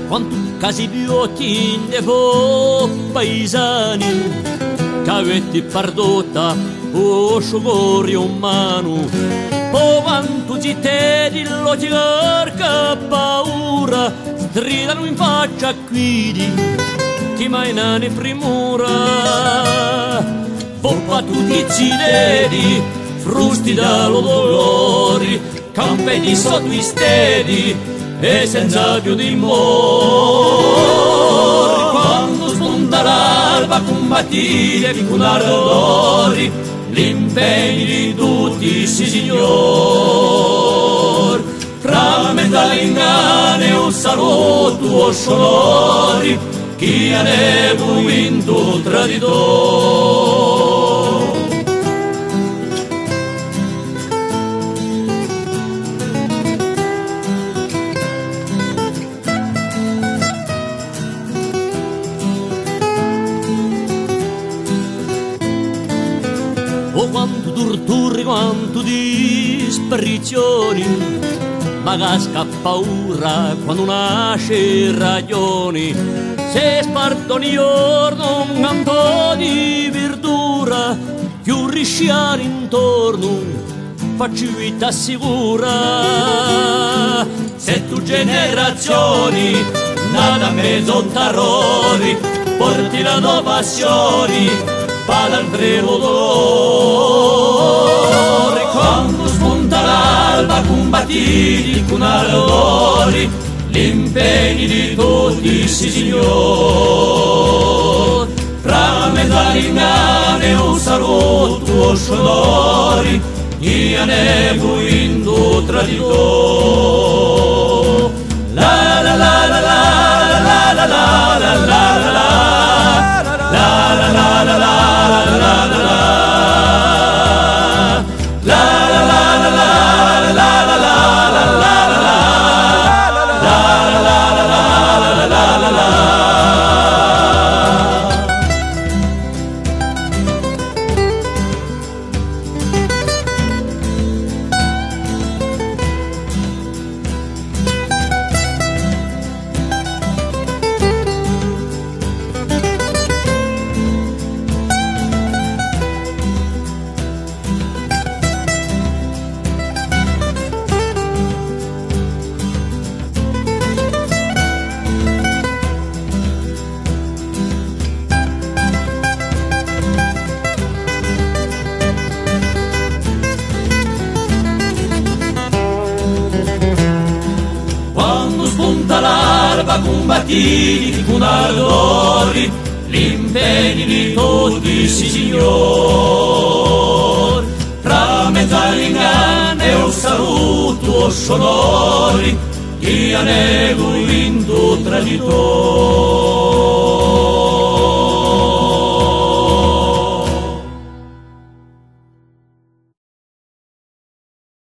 quanto casi biotti de po paesani, cavetti pardota o sciogori umano, o quanto zitteri lo cerca paura, stridano in faccia quidi, chi mai nane primura, volpa tutti i zideri, frusti dallo dolori, campeggi sotto i stedi, e senza più dimori. Quando spunta l'alba combattire con ardori l'impegno di tutti i signori, tra mezza l'ingane un saluto o sonori, chi ha vinto traditori. Oh, quanto torture, quanto disparizioni, ma casca paura quando nasce ragioni. Se spartono giorno un canto di verdura, più risciare intorno, faccio vita sicura. Se tu generazioni, nada mezzo tarori, porti la tua passioni, pada al treno dolore. Quando spunta l'alba combattiti con ardori l'impegno di tutti i signori, fra mezza l'ingane un saluto sonori, chi ne vinto traditori. La la la la la la la la la la la combattiti con ardori l'impegno di tutti i signori, tra mezza l'ingane e un saluto sonori, chi ha vinto traditori.